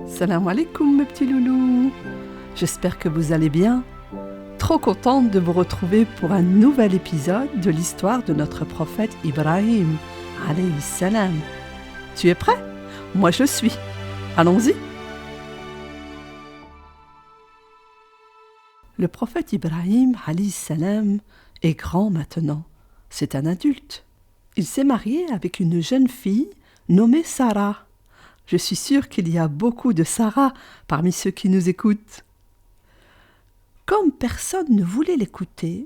Salam alaikum mes petits loulous. J'espère que vous allez bien. Trop contente de vous retrouver pour un nouvel épisode de l'histoire de notre prophète Ibrahim, alayhi salam. Tu es prêt? Moi je suis. Allons-y. Le prophète Ibrahim, alayhi salam, est grand maintenant. C'est un adulte. Il s'est marié avec une jeune fille nommée Sarah. Je suis sûre qu'il y a beaucoup de Sarah parmi ceux qui nous écoutent. Comme personne ne voulait l'écouter,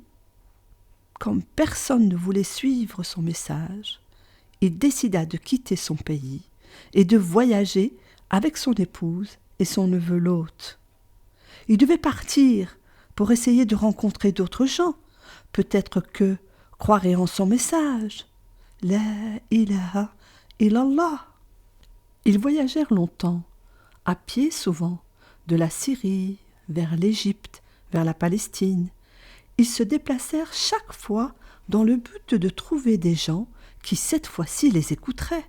comme personne ne voulait suivre son message, il décida de quitter son pays et de voyager avec son épouse et son neveu Lot. Il devait partir pour essayer de rencontrer d'autres gens, peut-être que croiraient en son message. La ilaha illallah. Ils voyagèrent longtemps, à pied souvent, de la Syrie vers l'Égypte, vers la Palestine. Ils se déplacèrent chaque fois dans le but de trouver des gens qui cette fois-ci les écouteraient.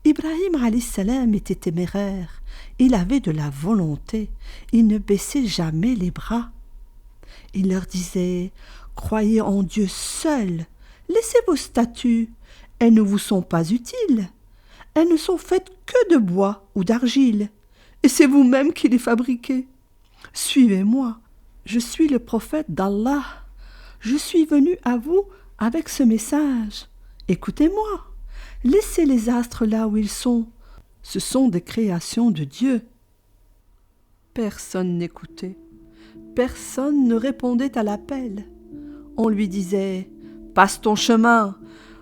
Ibrahim alayhi salam était téméraire, il avait de la volonté, il ne baissait jamais les bras. Il leur disait « Croyez en Dieu seul, laissez vos statues, elles ne vous sont pas utiles. Elles ne sont faites que de bois ou d'argile, et c'est vous-même qui les fabriquez. Suivez-moi, je suis le prophète d'Allah. Je suis venu à vous avec ce message. Écoutez-moi, laissez les astres là où ils sont. Ce sont des créations de Dieu. » Personne n'écoutait. Personne ne répondait à l'appel. On lui disait « Passe ton chemin.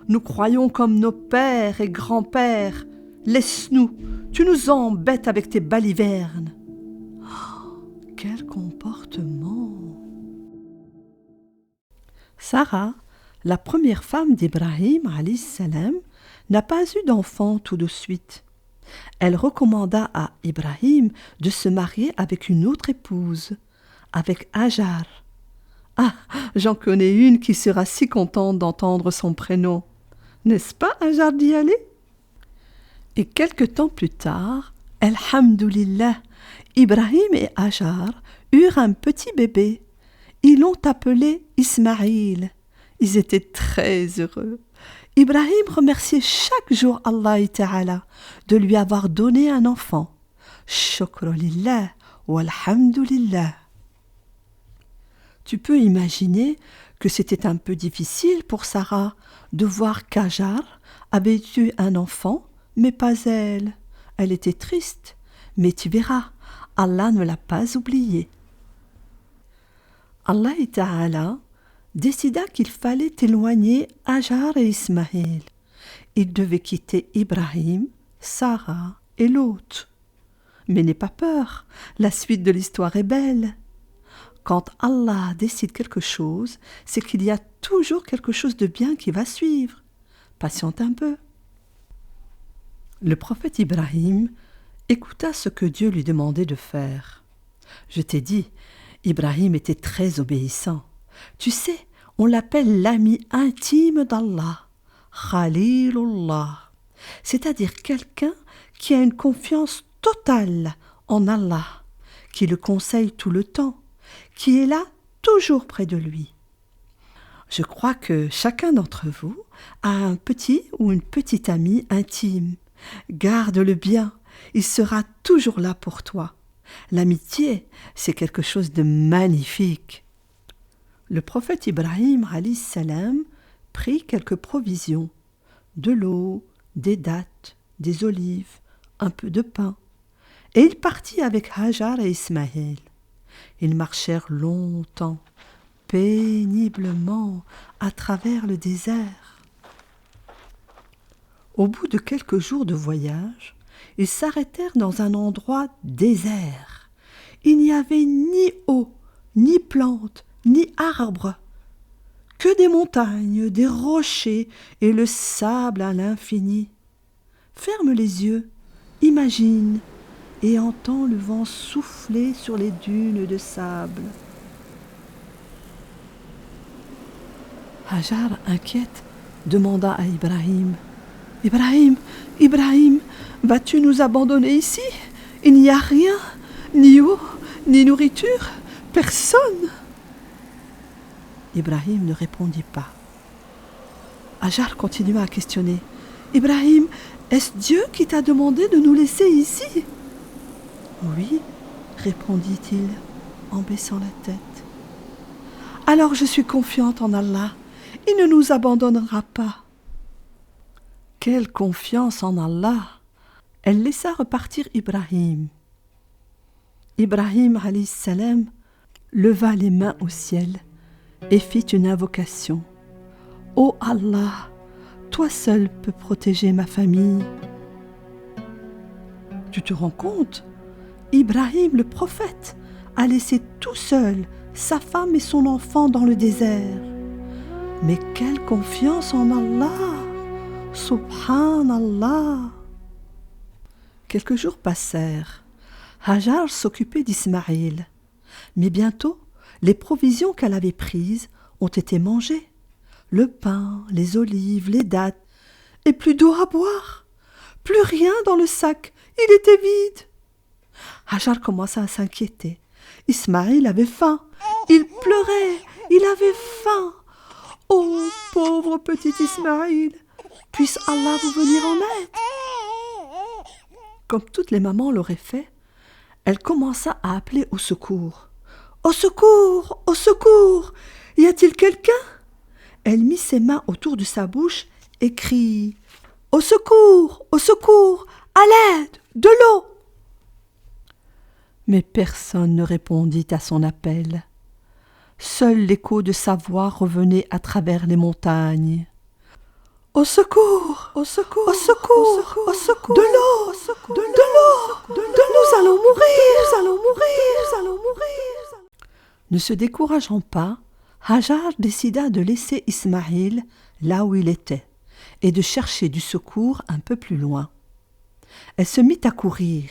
Nous croyons comme nos pères et grands-pères. Laisse-nous, tu nous embêtes avec tes balivernes. » Oh, quel comportement! Sarah, la première femme d'Ibrahim, alayhi salam, n'a pas eu d'enfant tout de suite. Elle recommanda à Ibrahim de se marier avec une autre épouse, avec Hajar. Ah, j'en connais une qui sera si contente d'entendre son prénom. N'est-ce pas, Hajar d'y aller? Et quelque temps plus tard, alhamdoulilah, Ibrahim et Hajar eurent un petit bébé. Ils l'ont appelé Ismaïl. Ils étaient très heureux. Ibrahim remerciait chaque jour Allah Ta'ala de lui avoir donné un enfant. Shukrulillah wa alhamdoulilah. Tu peux imaginer que c'était un peu difficile pour Sarah de voir qu'Hajar avait eu un enfant, mais pas elle. Elle était triste, mais tu verras, Allah ne l'a pas oubliée. Allah Ta'ala décida qu'il fallait éloigner Hajar et Ismaël. Ils devaient quitter Ibrahim, Sarah et Lot. Mais n'aie pas peur, la suite de l'histoire est belle. Quand Allah décide quelque chose, c'est qu'il y a toujours quelque chose de bien qui va suivre. Patiente un peu. Le prophète Ibrahim écouta ce que Dieu lui demandait de faire. Je t'ai dit, Ibrahim était très obéissant. Tu sais, on l'appelle l'ami intime d'Allah, Khalilullah, c'est-à-dire quelqu'un qui a une confiance totale en Allah, qui le conseille tout le temps, qui est là toujours près de lui. Je crois que chacun d'entre vous a un petit ou une petite amie intime. Garde-le bien, il sera toujours là pour toi. L'amitié, c'est quelque chose de magnifique. Le prophète Ibrahim alayhi salam prit quelques provisions, de l'eau, des dattes, des olives, un peu de pain, et il partit avec Hajar et Ismaël. Ils marchèrent longtemps, péniblement, à travers le désert. Au bout de quelques jours de voyage, ils s'arrêtèrent dans un endroit désert. Il n'y avait ni eau, ni plantes, ni arbres, que des montagnes, des rochers et le sable à l'infini. Ferme les yeux, imagine, et entends le vent souffler sur les dunes de sable. Hajar, inquiète, demanda à Ibrahim « Ibrahim, Ibrahim, vas-tu nous abandonner ici? Il n'y a rien, ni eau, ni nourriture, personne. Ibrahim ne répondit pas. Hajar continua à questionner. Ibrahim, est-ce Dieu qui t'a demandé de nous laisser ici? Oui, répondit-il en baissant la tête. Alors je suis confiante en Allah. Il ne nous abandonnera pas. Quelle confiance en Allah! Elle laissa repartir Ibrahim. Ibrahim alayhi salam leva les mains au ciel et fit une invocation. Ô Allah, toi seul peux protéger ma famille. Tu te rends compte? Ibrahim le prophète a laissé tout seul sa femme et son enfant dans le désert. Mais quelle confiance en Allah! Subhanallah! Quelques jours passèrent. Hajar s'occupait d'Ismaïl. Mais bientôt, les provisions qu'elle avait prises ont été mangées. Le pain, les olives, les dattes, et plus d'eau à boire. Plus rien dans le sac, il était vide. Hajar commença à s'inquiéter. Ismaïl avait faim. Il pleurait, il avait faim. Oh, pauvre petit Ismaïl, puisse Allah vous venir en aide. Comme toutes les mamans l'auraient fait, elle commença à appeler au secours. Au secours, au secours, y a-t-il quelqu'un? Elle mit ses mains autour de sa bouche et crie « Au secours, à l'aide, de l'eau !» Mais personne ne répondit à son appel. Seul l'écho de sa voix revenait à travers les montagnes. « Au secours, au secours, au secours, au secours, de l'eau, de l'eau, nous allons mourir. » Ne se décourageant pas, Hajar décida de laisser Ismaïl là où il était et de chercher du secours un peu plus loin. Elle se mit à courir.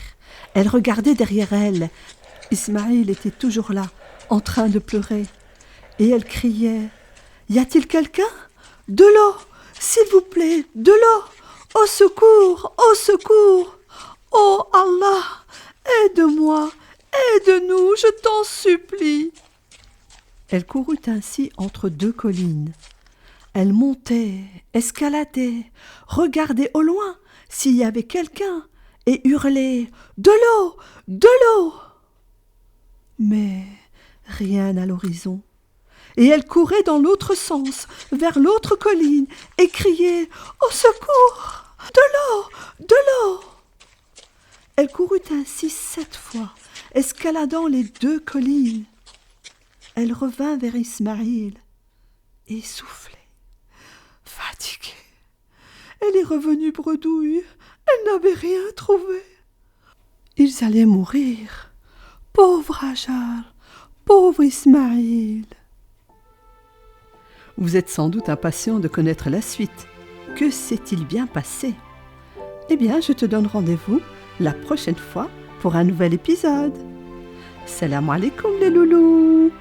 Elle regardait derrière elle. Ismaïl était toujours là, en train de pleurer. Et elle criait « Y a-t-il quelqu'un? De l'eau, s'il vous plaît, de l'eau! Au secours, au secours! Oh Allah, aide-moi, aide-nous, je t'en supplie !» Elle courut ainsi entre deux collines. Elle montait, escaladait, regardait au loin s'il y avait quelqu'un et hurlait « De l'eau! De l'eau !» Mais rien à l'horizon. Et elle courait dans l'autre sens, vers l'autre colline, et criait « Au secours! De l'eau! De l'eau !» Elle courut ainsi 7 fois, escaladant les 2 collines. Elle revint vers Ismaïl, essoufflée, fatiguée. Elle est revenue bredouille, elle n'avait rien trouvé. Ils allaient mourir. Pauvre Hajar, pauvre Ismaïl. Vous êtes sans doute impatient de connaître la suite. Que s'est-il bien passé? Eh bien, je te donne rendez-vous la prochaine fois pour un nouvel épisode. Salam alaikum les loulous.